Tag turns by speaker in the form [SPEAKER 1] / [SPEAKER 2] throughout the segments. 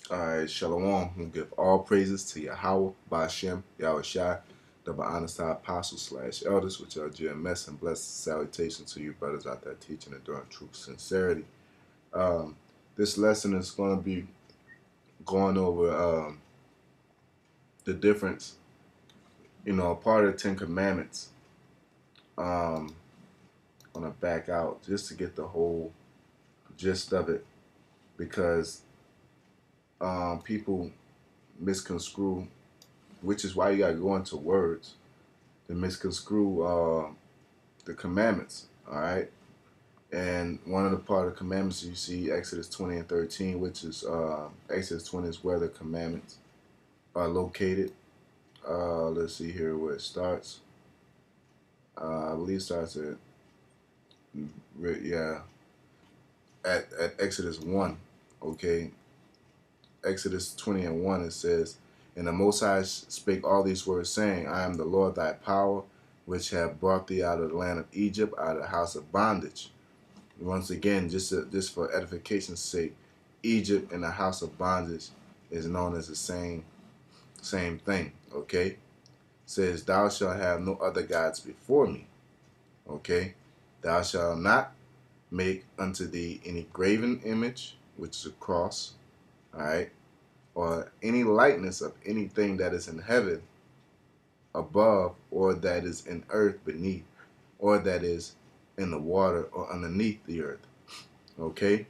[SPEAKER 1] Alright, Shalom. We give all praises to Yahweh, Ba'ashem, Yahushai, the Ba'anasai Apostles / Elders, which are GMS, and blessed salutation to you brothers out there teaching and doing truth, sincerity. Um, this lesson is going to be going over the difference, part of the Ten Commandments. I'm going to back out just to get the whole gist of it because people misconstrue, which is why you got to go into words to misconstrue the commandments. All right, and one of the part of the commandments you see Exodus 20 and 13, which is Exodus 20 is where the commandments are located. Let's see here where it starts. I believe it starts at Exodus 1. Okay, Exodus 20 and 1, it says, "And the Most High spake all these words, saying, I am the Lord thy power, which have brought thee out of the land of Egypt, out of the house of bondage." Once again, just for edification's sake, Egypt and the house of bondage is known as the same thing. Okay, it says, "Thou shalt have no other gods before me." Okay, "Thou shalt not make unto thee any graven image," which is a cross. All right, or any likeness of anything that is in heaven above, or that is in earth beneath, or that is in the water or underneath the earth. Okay?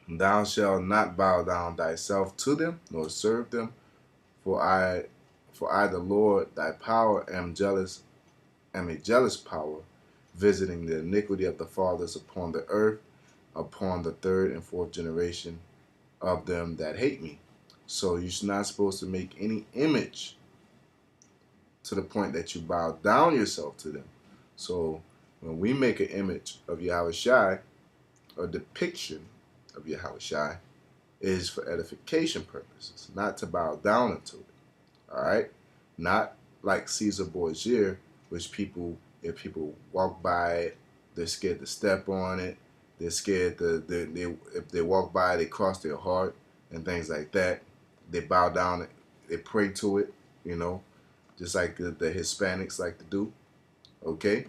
[SPEAKER 1] "Thou shalt not bow down thyself to them, nor serve them, for I the Lord thy power am a jealous power, visiting the iniquity of the fathers upon the earth, upon the third and fourth generation of them that hate me." So you're not supposed to make any image to the point that you bow down yourself to them. So when we make an image of Yahushai, a depiction of Yahushai, is for edification purposes, not to bow down unto it. All right, not like Caesar Borgia, which if people walk by it, they're scared to step on it. They're scared if they walk by, they cross their heart and things like that. They bow down, they pray to it, just like the Hispanics like to do. Okay.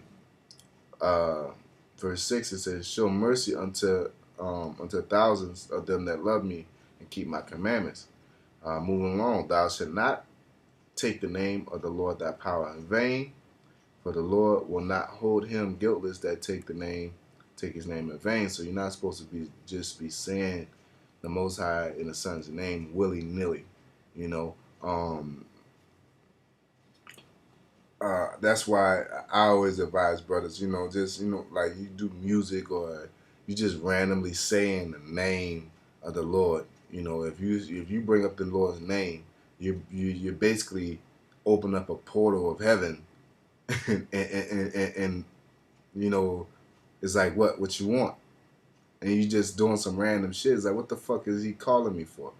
[SPEAKER 1] Uh, Verse 6, it says, "Show mercy unto thousands of them that love me and keep my commandments." Moving along, "Thou shalt not take the name of the Lord thy power in vain, for the Lord will not hold him guiltless that take his name in vain." So you're not supposed to just be saying the Most High in the Son's name willy nilly. You know, that's why I always advise brothers, just like you do music or you just randomly saying the name of the Lord. If you bring up the Lord's name, you basically open up a portal of heaven, and it's like what you want, and you just doing some random shit. It's like, what the fuck is he calling me for?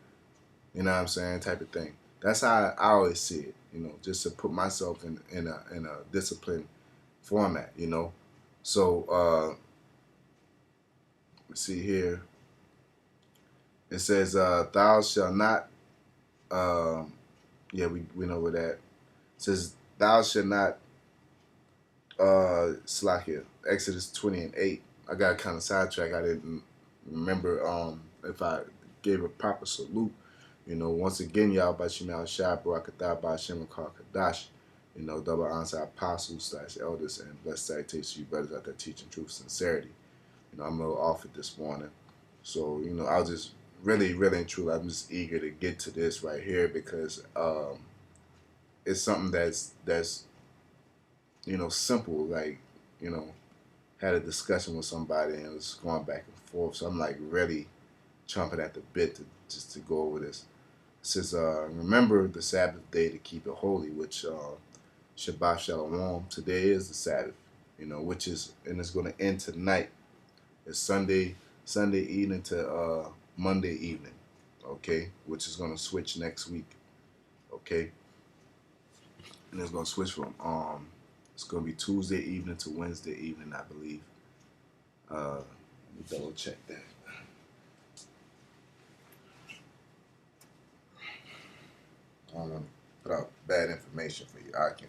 [SPEAKER 1] You know what I'm saying? Type of thing. That's how I always see it. Just to put myself in a disciplined format. So let's see here. It says, "Thou shalt not." Yeah, we know where that. It says, "Thou shalt not." Slakia, Exodus 20 and 8. I got kind of sidetracked. I didn't remember if I gave a proper salute. Once again, y'all by Shemal Shai, Barakatah, by Shem Kadash, double answer apostles / elders, and blessed salutations to you brothers out there teaching truth, sincerity. I'm a little off it this morning. So, I was just really, really and truly, I'm just eager to get to this right here because it's something that's simple. Like, had a discussion with somebody and it was going back and forth. So I'm like really chomping at the bit just to go over this. It says, "Remember the Sabbath day to keep it holy," which Shabbat Shalom. Today is the Sabbath, and it's going to end tonight. It's Sunday evening to Monday evening, okay, which is going to switch next week, okay, and it's going to switch from it's going to be Tuesday evening to Wednesday evening, I believe. Let me double check that. bad information for you. I can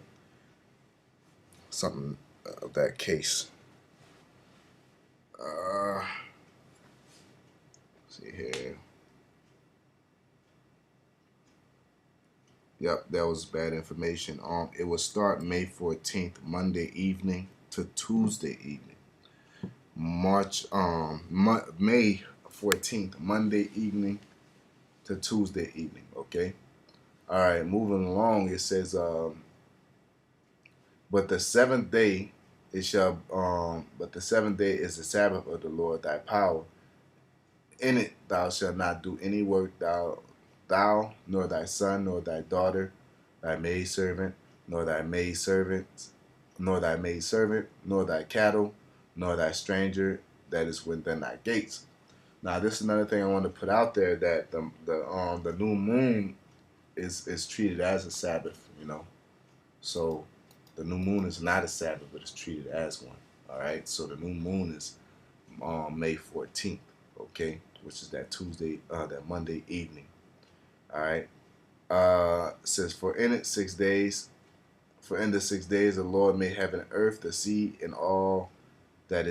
[SPEAKER 1] something of that case. Uh, see here. Yep, that was bad information. It will start May 14th, Monday evening to Tuesday evening. May 14th, Monday evening to Tuesday evening. Okay. All right. Moving along, it says, but the seventh day but the seventh day is the Sabbath of the Lord thy power. In it thou shalt not do any work, thou nor thy son nor thy daughter, thy maidservant, nor thy maidservant, nor thy maidservant, nor thy cattle, nor thy stranger that is within thy gates. Now, this is another thing I want to put out there, that the new moon is treated as a Sabbath. So the new moon is not a Sabbath, but it's treated as one. All right. So the new moon is May 14th. Okay, which is that that Monday evening. All right. It says, for in it 6 days, for in the 6 days the Lord made heaven and earth, the sea, and all that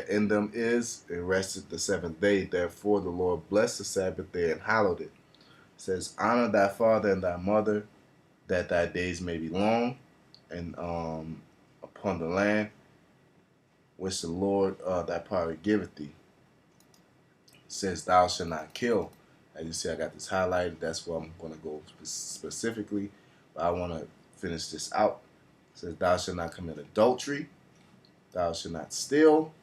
[SPEAKER 1] in them is, and rested the seventh day. Therefore the Lord blessed the Sabbath day and hallowed it. It says, honor thy father and thy mother, that thy days may be long, and upon the land which the Lord thy power giveth thee. It says, thou shalt not kill. As you see, I got this highlighted. That's where I'm going to go specifically. But I want to finish this out. It says, thou shalt not commit adultery. Thou shalt not steal.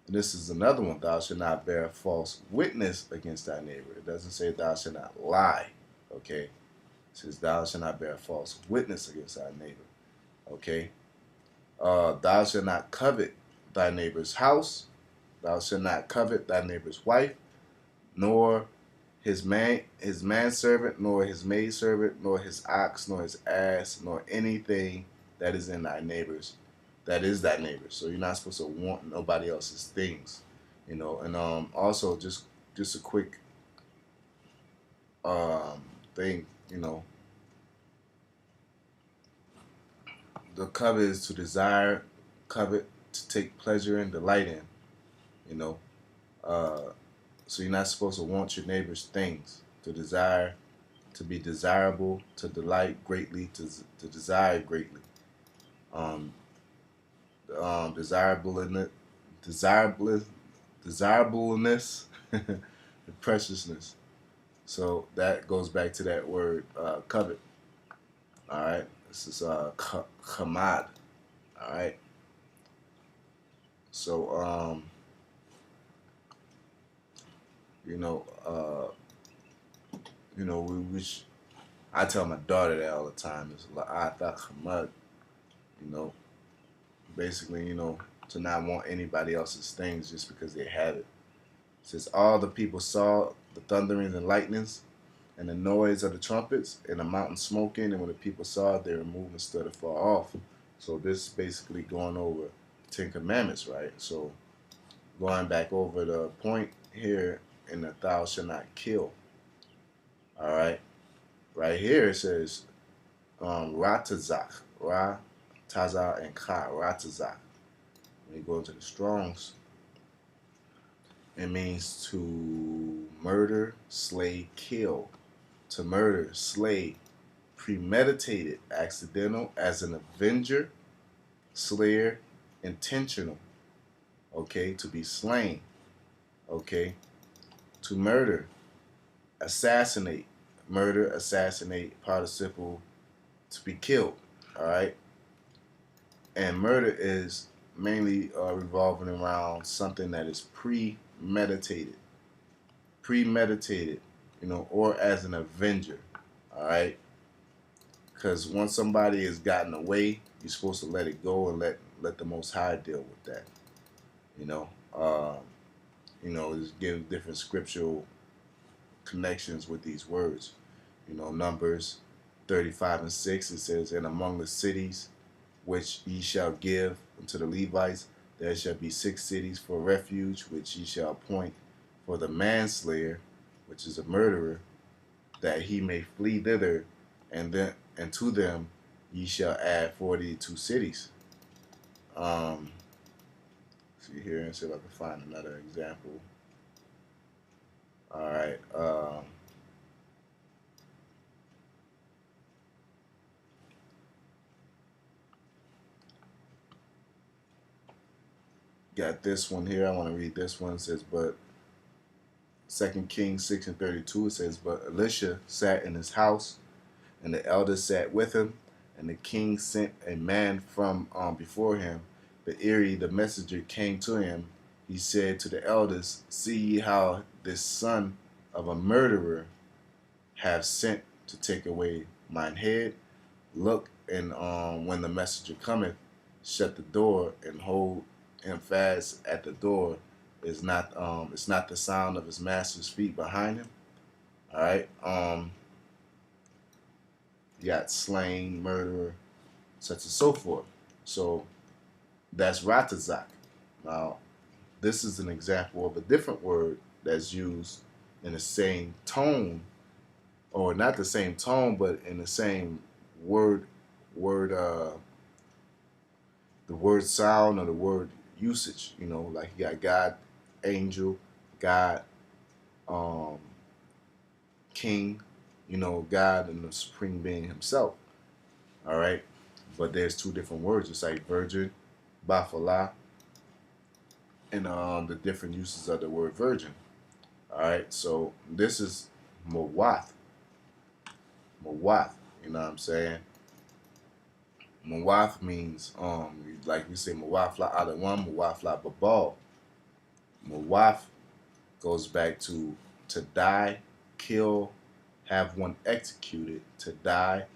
[SPEAKER 1] And this is another one. Thou shalt not bear false witness against thy neighbor. It doesn't say thou shalt not lie. Okay. It says thou shalt not bear false witness against thy neighbor. Okay. Thou shalt not covet thy neighbor's house. Thou shalt not covet thy neighbor's wife, nor his manservant, nor his maidservant, nor his ox, nor his ass, nor anything that is in thy neighbor's, that is thy neighbor. So you're not supposed to want nobody else's things, And also just a quick thing, the covet is to desire, covet, to take pleasure in, delight in, you know. So you're not supposed to want your neighbor's things, to desire, to be desirable, to delight greatly, to desire greatly. Um, Desirable in it, desirableness, and preciousness. So that goes back to that word covet. All right, this is kamad. All right, so you know, which I tell my daughter that all the time. It's la'ata kamad. You know, basically, to not want anybody else's things just because they have it. It says all the people saw the thunderings and lightnings and the noise of the trumpets and the mountain smoking, and when the people saw it, they were moved and stood afar off. So this is basically going over the Ten Commandments, right? So going back over the point here in the thou shalt not kill. All right. Right here it says ratazak, ra, taza, and ka, ratazak. When you go into the Strongs, it means to murder, slay, kill. To murder, slay, premeditated, accidental, as an avenger, slayer, intentional. Okay, to be slain. Okay, to murder, assassinate, murder, assassinate, participle, to be killed. All right, and murder is mainly revolving around something that is premeditated, or as an avenger. All right, because once somebody has gotten away, you're supposed to let it go and let the Most High deal with that. Just give different scriptural connections with these words. Numbers 35:6, it says, and among the cities which ye shall give unto the Levites, there shall be 6 cities for refuge, which ye shall appoint for the manslayer, which is a murderer, that he may flee thither and to them ye shall add 42 cities. See here and see if I can find another example. All right. Got this one here. I want to read this one. It says, but 2 Kings 6:32, it says, but Elisha sat in his house, and the elders sat with him, and the king sent a man from before him. But ere the messenger came to him, he said to the elders, see ye how this son of a murderer have sent to take away mine head? Look, and when the messenger cometh, shut the door and hold him fast at the door. It's not the sound of his master's feet behind him. All right. You got slain, murderer, such and so forth. So that's ratazak. Now, this is an example of a different word that's used in the same tone, or not the same tone, but in the same word, the word sound or the word usage. You know, like you got God, angel, God, um, king. You know, God and the supreme being Himself. All right, but there's two different words. It's like virgin, bafala, and the different uses of the word virgin. All right, so this is Mawath. Mawath, you know what I'm saying? Mawath means, like we say, Mawafla Adawan, Mawafla Babal. Mawath goes back to die, kill, have one executed, to die,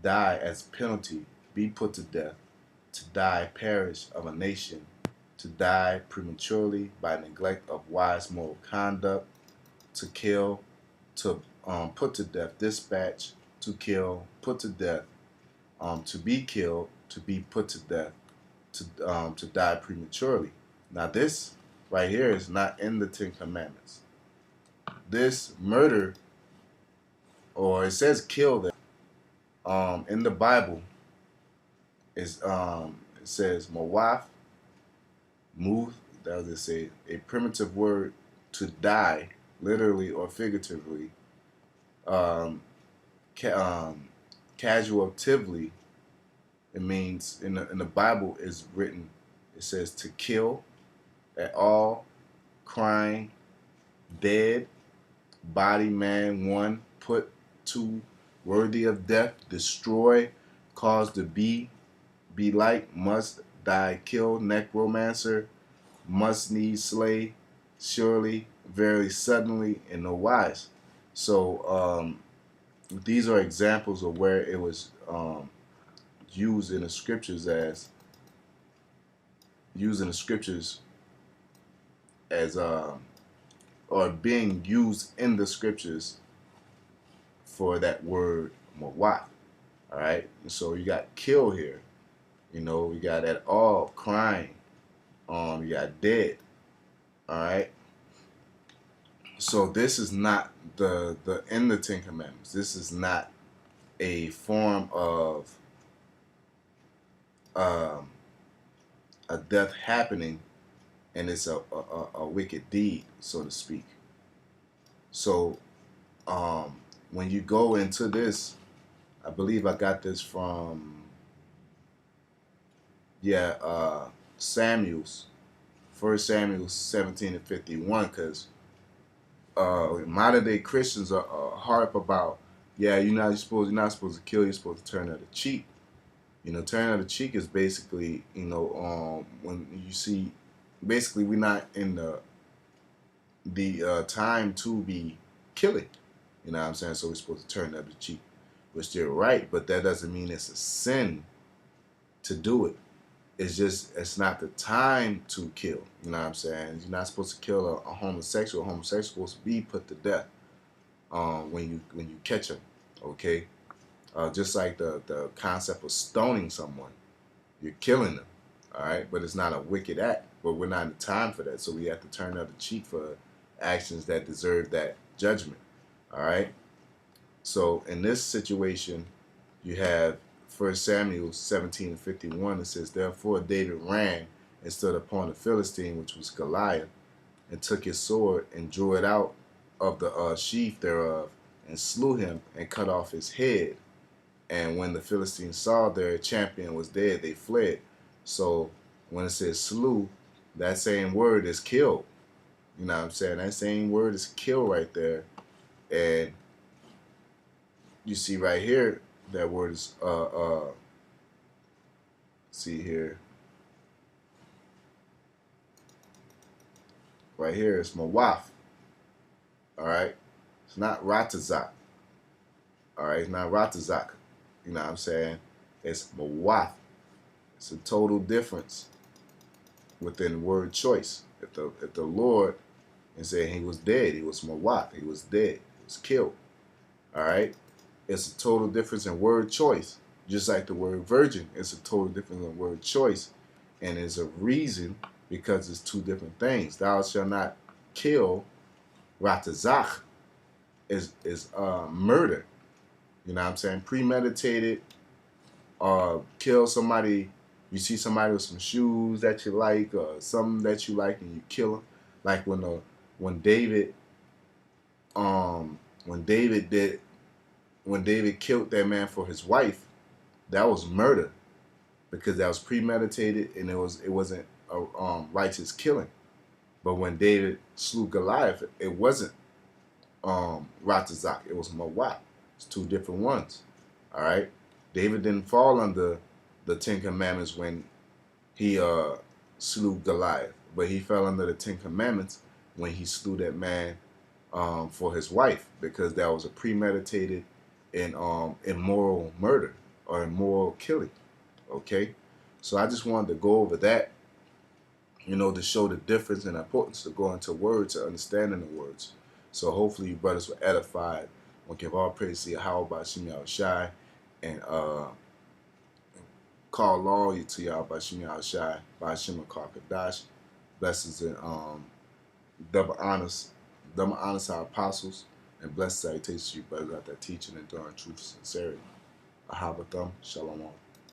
[SPEAKER 1] die as penalty, be put to death, to die, perish of a nation, to die prematurely by neglect of wise moral conduct, to kill, to put to death, dispatch, to kill, put to death, to be killed, to be put to death, to die prematurely. Now this right here is not in the Ten Commandments. This murder, or it says kill there, in the Bible is it says mawaf, move. That was to say a primitive word to die, literally or figuratively. Um, casuatively, it means in the Bible is written. It says to kill at all, crying, dead, body, man, one, put, two, worthy of death, destroy, cause to be like, must, die, kill, necromancer, must needs slay, surely, very suddenly, and no wise. So these are examples of where it was used in the scriptures as or being used in the scriptures for that word mawat. All right, and so you got kill here. You know, we got at all, crying. You got dead. All right. So this is not the in the Ten Commandments. This is not a form of a death happening, and it's a wicked deed, so to speak. So when you go into this, I believe I got this from Samuel's, 1 Samuel 17:51, because modern day Christians are harp about, you're not supposed to kill, you're supposed to turn the other cheek. You know, turn the other cheek is basically, when you see, basically we're not in the time to be killing. You know what I'm saying? So we're supposed to turn the other cheek. We're still right, but that doesn't mean it's a sin to do it. It's just, it's not the time to kill. You know what I'm saying? You're not supposed to kill a homosexual. A homosexual is supposed to be put to death when you catch him. Okay? Just like the concept of stoning someone. You're killing them. All right? But it's not a wicked act. But we're not in the time for that. So we have to turn the other cheek for actions that deserve that judgment. All right? So in this situation, you have 1 Samuel 17:51. It says, therefore David ran and stood upon the Philistine, which was Goliath, and took his sword and drew it out of the sheath thereof, and slew him and cut off his head. And when the Philistines saw their champion was dead, they fled. So when it says slew, that same word is killed. You know what I'm saying? That same word is kill right there. And you see right here, that word is see here. Right here it's Mawaf. Alright? It's not Ratazak. Alright, it's not Ratazak. You know what I'm saying? It's Mawaf. It's a total difference within word choice. If the Lord and saying he was dead, he was Mawaf, he was dead, he was killed. Alright? It's a total difference in word choice. Just like the word virgin, it's a total difference in word choice. And there's a reason, because it's two different things. Thou shalt not kill. Ratazach is murder. You know what I'm saying? Premeditated. Kill somebody. You see somebody with some shoes that you like, or something that you like, and you kill them. Like when David killed that man for his wife, that was murder, because that was premeditated and it wasn't a righteous killing. But when David slew Goliath, it wasn't Ratazak, it was Mawat. It's two different ones. All right. David didn't fall under the Ten Commandments when he slew Goliath, but he fell under the Ten Commandments when he slew that man for his wife, because that was a premeditated and immoral murder or immoral killing. Okay, so I just wanted to go over that, you know, to show the difference and importance to go into words and understanding the words. So hopefully you brothers were edified. We'll give all praise to Yahweh Bashim Yahushai, and call loyalty to Yahweh Bashim Yahushai, Bashim Kakadash. Blessings and double honors to our apostles, and blessed salutations to you brothers out there teaching and doing truth and sincerity. Ahabatham, Shalom.